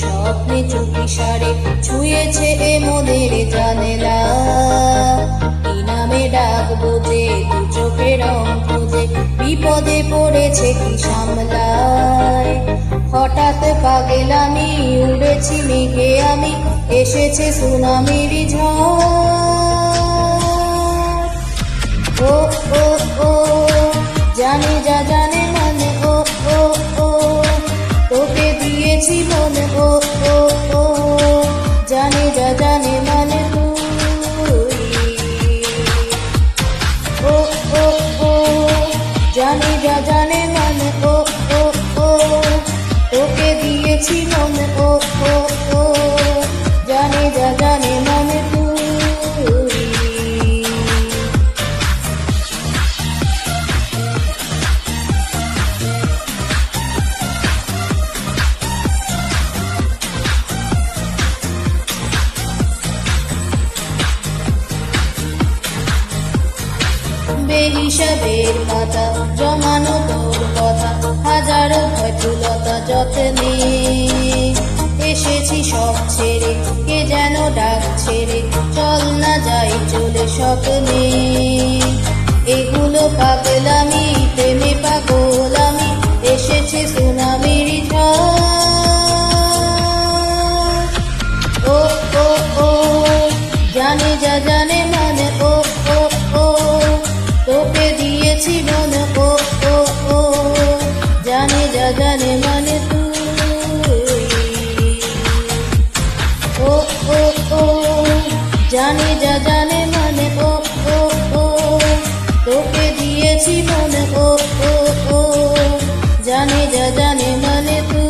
স্বপ্নে চুপি সারে ছুঁয়েছে এ মনের জানেলা, কি নামে ডাকবো যে দু চোখে রং খুঁজে, বিপদে পড়েছে কি সামলায়। হঠাৎ পাগল আমি, উড়েছি মেঘে আমি, এসেছে সুনামির ঝড়। ও ও ও জানে যা জানে মানে, ও ও ও তোকে দিয়েছি মনে, ও ও ও জানে যা জানে মানে তুই। ও ও ও জানে যা জানে মানে, ও ও ও তোকে দিয়েছি মনে, ও ও ও জানে যা জানে মানে তুই। বেহিসাবের পাতা জমানো তোর কথা, হাজারো ভয়লতা যত্নে এসেছি সব ছেড়ে, কে যেন ডাক ছেড়ে, চল না যাই চলে স্বপ্নে। এগুলো পাগলামি, প্রেমে পাগল আমি, এসেছে সুনামির ঝড়। ও ও ও জানে যা জানে মানে, ও ও ও তোকে দিয়েছি মনে, ও ও ও জানে যা জানে মানে তুই। ও ও ও জানে যা জানে মানে, ও ও ও তোকে দিয়েছি মনে, ও ও ও জানে যা জানে মানে তুই।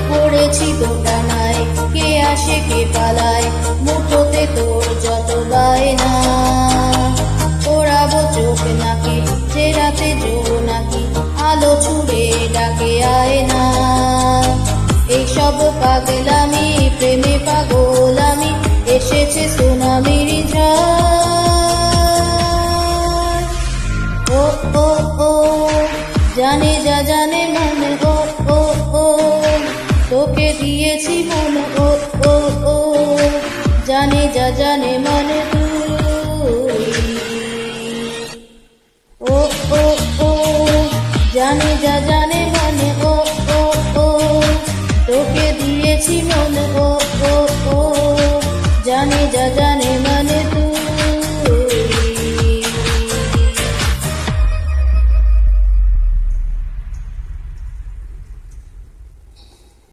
পড়েছি দোটানায়, কে আসে কে পালায়, মুঠোতে তোর যত বায়না। ওড়াবো চোখ নাকি, যে রাতে জোর নাকি, আলো ছুড়ে ডাকে আয় না। এইসব পাগলামি, প্রেমে পাগল আমি, এসেছে সুনামির ঝড়। ও ও ও জানে যা জানে মানে, ও ও ও তোকে দিয়েছি মনে, ও ও ও জানে যা জানে মানে তুই। ও ও ও জানে যা জানে মানে, ও ও ও তোকে দিয়েছি মনে, ও ও ও জানে যা জানে।